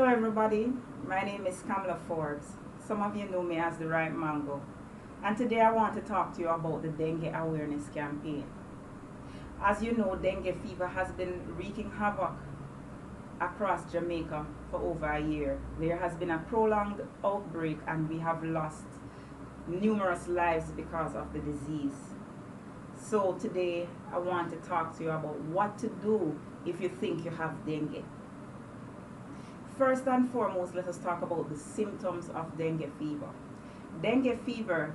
everybody, my name is Kamala Forbes. Some of you know me as the Right Mango, and today I want to talk to you about the dengue awareness campaign. As you know, dengue fever has been wreaking havoc across Jamaica for over a year. There has been a prolonged outbreak and we have lost numerous lives because of the disease. So today I want to talk to you about what to do if you think you have dengue. First and foremost, let us talk about the symptoms of dengue fever. Dengue fever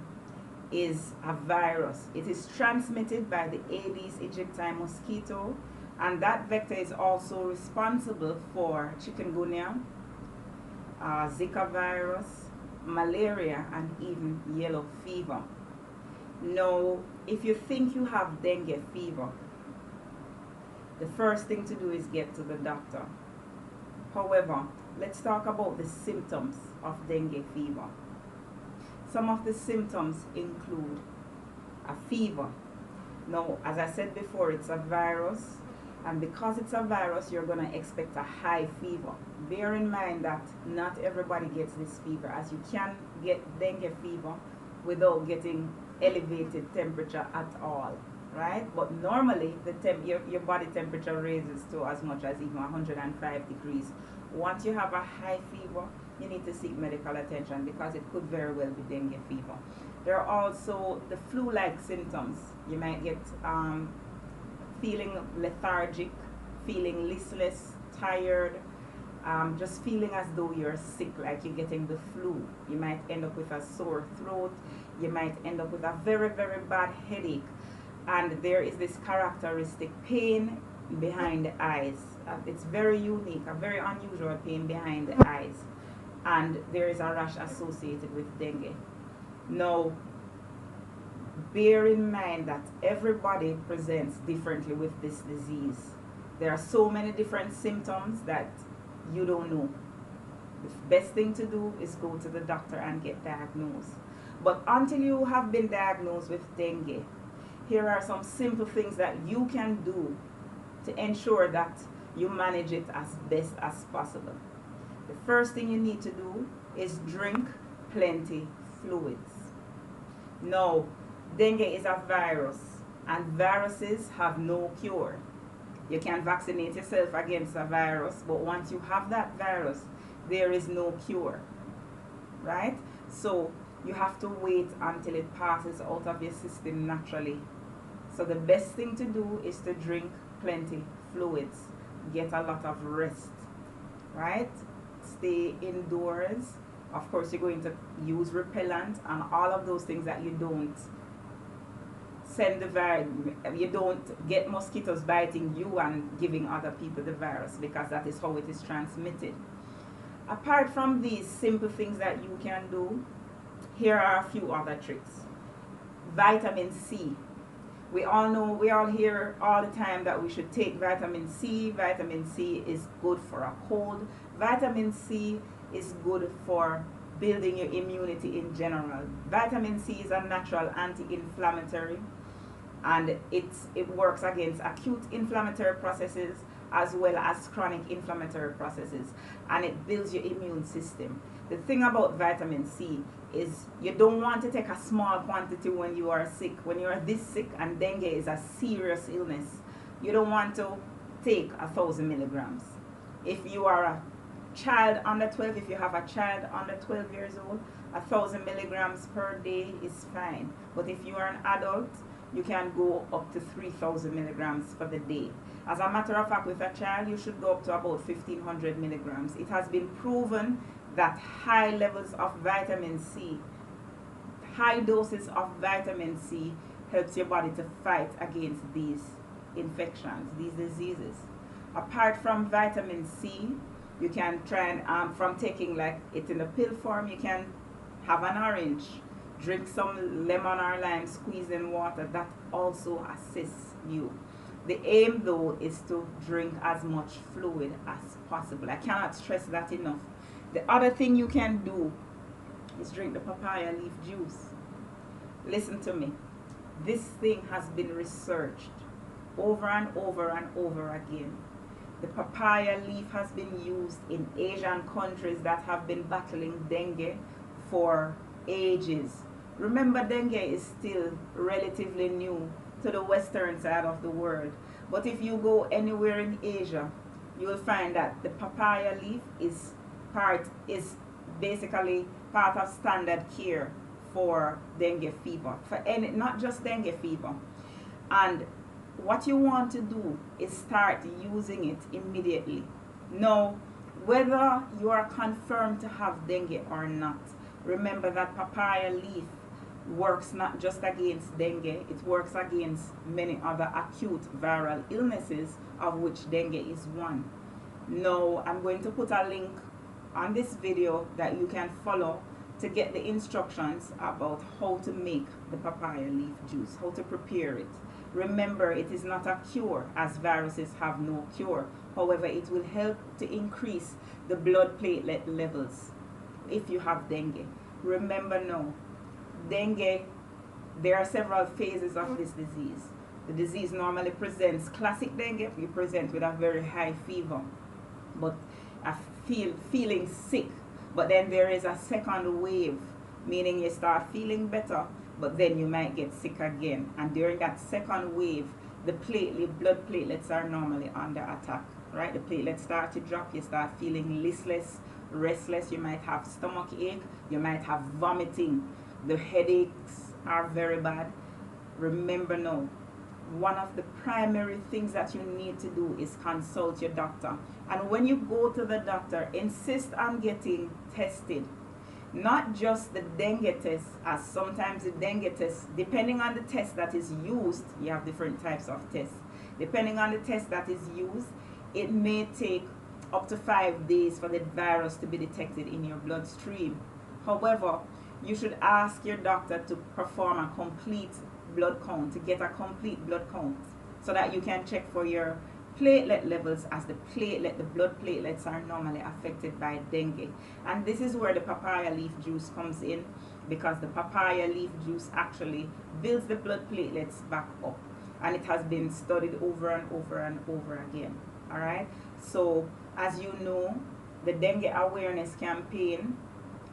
is a virus. It is transmitted by the Aedes aegypti mosquito, and that vector is also responsible for chikungunya, Zika virus, malaria, and even yellow fever. Now, if you think you have dengue fever, the first thing to do is get to the doctor. However, let's talk about the symptoms of dengue fever. Some of the symptoms include a fever. Now, as I said before, it's a virus, and because it's a virus, you're going to expect a high fever. Bear in mind that not everybody gets this fever, as you can get dengue fever without getting elevated temperature at all, right? But normally your body temperature raises to as much as even 105 degrees. Once you have a high fever, you need to seek medical attention because it could very well be dengue fever. There are also the flu-like symptoms. You might get feeling lethargic, feeling listless, tired, just feeling as though you're sick, like you're getting the flu. You might end up with a sore throat. You might end up with a very, very bad headache. And there is this characteristic pain behind the eyes. It's very unique, a very unusual pain behind the eyes. And there is a rash associated with dengue. Now, bear in mind that everybody presents differently with this disease. There are so many different symptoms that you don't know. The best thing to do is go to the doctor and get diagnosed. But until you have been diagnosed with dengue, here are some simple things that you can do to ensure that you manage it as best as possible. The first thing you need to do is drink plenty fluids. Now, dengue is a virus, and viruses have no cure. You can vaccinate yourself against a virus, but once you have that virus, there is no cure, right? So you have to wait until it passes out of your system naturally. So the best thing to do is to drink plenty fluids, get a lot of rest, right? Stay indoors. Of course, you're going to use repellent and all of those things that you don't send the virus, you don't get mosquitoes biting you and giving other people the virus, because that is how it is transmitted. Apart from these simple things that you can do, here are a few other tricks. Vitamin C. We all hear all the time that we should take vitamin C. Vitamin C is good for a cold. Vitamin C is good for building your immunity in general. Vitamin C is a natural anti-inflammatory, and it works against acute inflammatory processes as well as chronic inflammatory processes, and it builds your immune system. The thing about vitamin C is you don't want to take a small quantity when you are sick. When you are this sick, and dengue is a serious illness, you don't want to take 1,000 milligrams. If you are a child under 12, if you have a child under 12 years old, 1,000 milligrams per day is fine. But if you are an adult, you can go up to 3,000 milligrams for the day. As a matter of fact, with a child, you should go up to about 1,500 milligrams. It has been proven that high levels of vitamin C, high doses of vitamin C helps your body to fight against these infections, these diseases. Apart from vitamin C, you can try and, from taking like it in a pill form, you can have an orange, drink some lemon or lime, squeeze in water. That also assists you. The aim though is to drink as much fluid as possible. I cannot stress that enough. The other thing you can do is drink the papaya leaf juice. Listen to me. This thing has been researched over and over and over again. The papaya leaf has been used in Asian countries that have been battling dengue for ages. Remember, dengue is still relatively new to the western side of the world. But if you go anywhere in Asia, you will find that the papaya leaf is basically part of standard care for dengue fever. For any, not just dengue fever. And what you want to do is start using it immediately. Now, whether you are confirmed to have dengue or not, remember that papaya leaf works not just against dengue, it works against many other acute viral illnesses, of which dengue is one. Now, I'm going to put a link on this video that you can follow to get the instructions about how to make the papaya leaf juice, how to prepare it. Remember, it is not a cure, as viruses have no cure. However, it will help to increase the blood platelet levels if you have dengue. Remember now, dengue, there are several phases of this disease. The disease normally presents, classic dengue, you present with a very high fever, but a feeling sick. But then there is a second wave, meaning you start feeling better, but then you might get sick again. And during that second wave, the blood platelets are normally under attack, right? The platelets start to drop, you start feeling listless, restless, you might have stomach ache, you might have vomiting, the headaches are very bad. Remember now, one of the primary things that you need to do is consult your doctor. And when you go to the doctor, insist on getting tested. Not just the dengue test, as sometimes the dengue test, depending on the test that is used, you have different types of tests. Depending on the test that is used, it may take up to 5 days for the virus to be detected in your bloodstream. However, you should ask your doctor to perform a complete blood count, to get a complete blood count, so that you can check for your platelet levels, as the blood platelets are normally affected by dengue. And this is where the papaya leaf juice comes in, because the papaya leaf juice actually builds the blood platelets back up, and it has been studied over and over and over again. All right, so as you know, the dengue awareness campaign,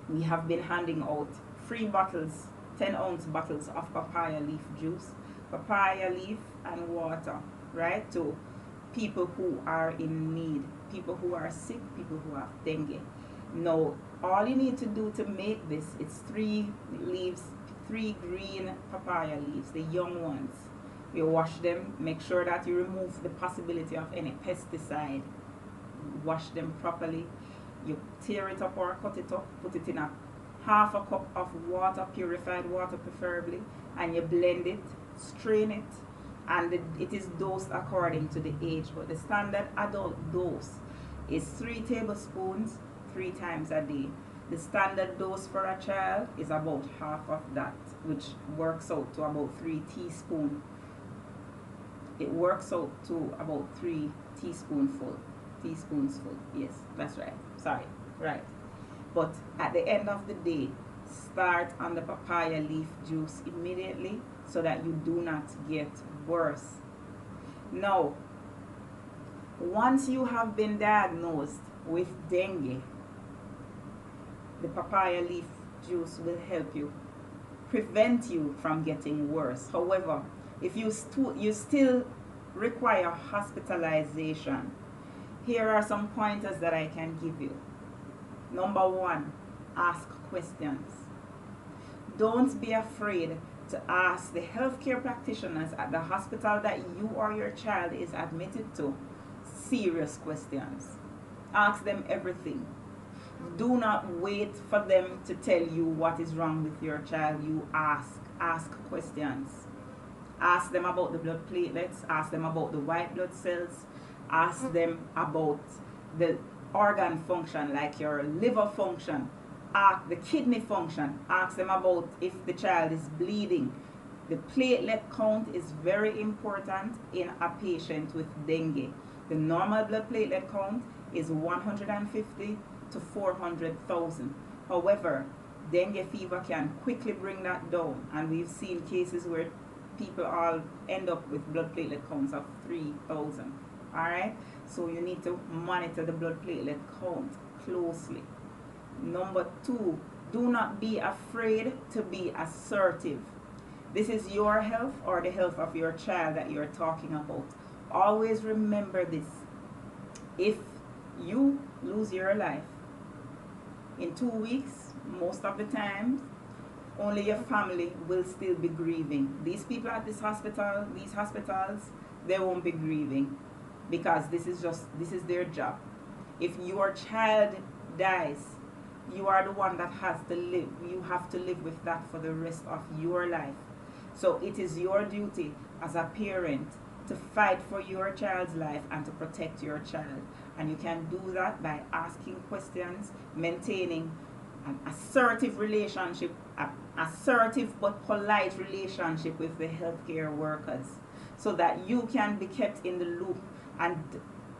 we have been handing out free bottles, 10-ounce bottles of papaya leaf juice, papaya leaf and water, right, to people who are in need, people who are sick, people who have dengue. Now, all you need to do to make this, it's 3 leaves, 3 green papaya leaves, the young ones. You wash them, make sure that you remove the possibility of any pesticide. Wash them properly. You tear it up or cut it up, put it in a half a cup of water, purified water preferably, and you blend it, strain it, and it is dosed according to the age. But the standard adult dose is 3 tablespoons 3 times a day. The standard dose for a child is about half of that, which works out to about 3 teaspoons. It works out to about 3 teaspoonsful. Yes, that's right. Sorry, right. But at the end of the day, start on the papaya leaf juice immediately so that you do not get worse. Now, once you have been diagnosed with dengue, the papaya leaf juice will help you prevent you from getting worse. However, if you still require hospitalization, here are some pointers that I can give you. Number 1, ask questions. Don't be afraid to ask the healthcare practitioners at the hospital that you or your child is admitted to serious questions. Ask them everything. Do not wait for them to tell you what is wrong with your child. You ask questions. Ask them about the blood platelets, ask them about the white blood cells, ask them about the organ function, like your liver function, the kidney function. Ask them about if the child is bleeding. The platelet count is very important in a patient with dengue. The normal blood platelet count is 150 to 400,000. However, dengue fever can quickly bring that down, and we've seen cases where people all end up with blood platelet counts of 3,000. Alright? So you need to monitor the blood platelet count closely. Number 2, do not be afraid to be assertive. This is your health or the health of your child that you're talking about. Always remember this. If you lose your life in 2 weeks, most of the time, only your family will still be grieving. These people at this hospital, these hospitals, they won't be grieving because this is their job. If your child dies, you are the one that has to live. You have to live with that for the rest of your life. So it is your duty as a parent to fight for your child's life and to protect your child. And you can do that by asking questions, maintaining an assertive relationship, an assertive but polite relationship with the healthcare workers so that you can be kept in the loop. And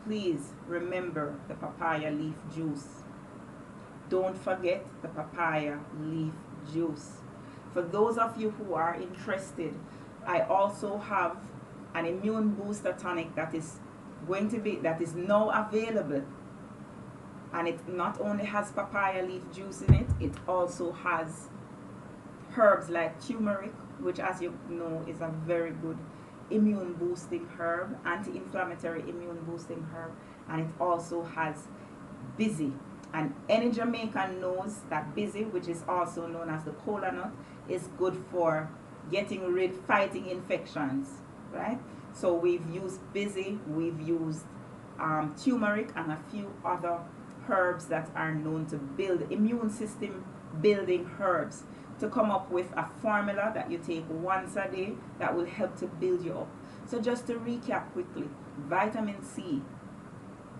please remember the papaya leaf juice. Don't forget the papaya leaf juice. For those of you who are interested, I also have an immune booster tonic that is now available, and it not only has papaya leaf juice in it, it also has herbs like turmeric, which, as you know, is a very good immune boosting herb, anti-inflammatory immune boosting herb, and it also has busy. And any Jamaican knows that busy, which is also known as the cola nut, is good for fighting infections, right? So we've used busy, we've used turmeric and a few other herbs that are known to build immune system building herbs to come up with a formula that you take once a day that will help to build you up. So just to recap quickly, vitamin C,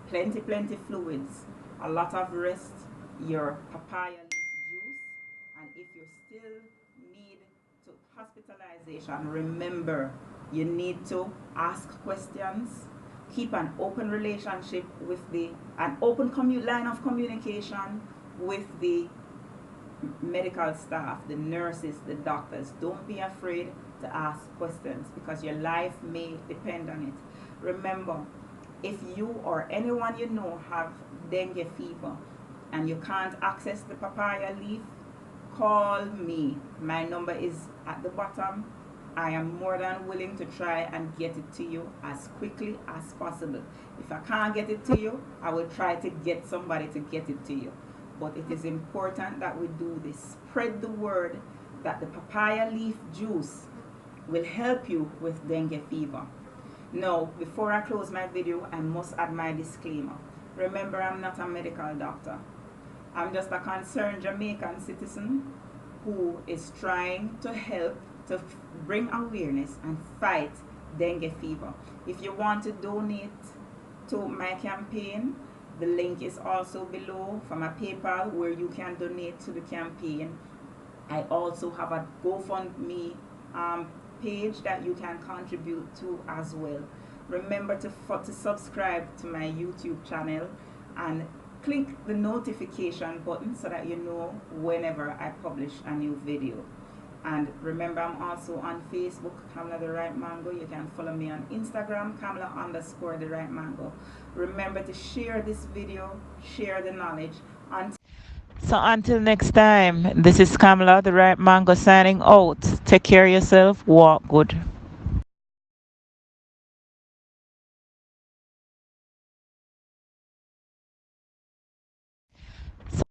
plenty fluids, a lot of rest, your papaya leaf juice, and if you still need to hospitalization, remember you need to ask questions, keep an open relationship with an open line of communication with the medical staff, the nurses, the doctors. Don't be afraid to ask questions because your life may depend on it. Remember, if you or anyone you know have dengue fever and you can't access the papaya leaf, call me. My number is at the bottom. I am more than willing to try and get it to you as quickly as possible. If I can't get it to you, I will try to get somebody to get it to you. But it is important that we do this. Spread the word that the papaya leaf juice will help you with dengue fever. Now, before I close my video, I must add my disclaimer. Remember, I'm not a medical doctor. I'm just a concerned Jamaican citizen who is trying to help to bring awareness and fight dengue fever. If you want to donate to my campaign, the link is also below for my PayPal where you can donate to the campaign. I also have a GoFundMe page that you can contribute to as well. Remember to subscribe to my YouTube channel and click the notification button so that you know whenever I publish a new video. And remember, I'm also on Facebook, Kamala the Right Mango. You can follow me on Instagram, Kamala_the Right Mango. Remember to share this video, share the knowledge. So until next time, this is Kamala the Right Mango signing out. Take care of yourself, walk good.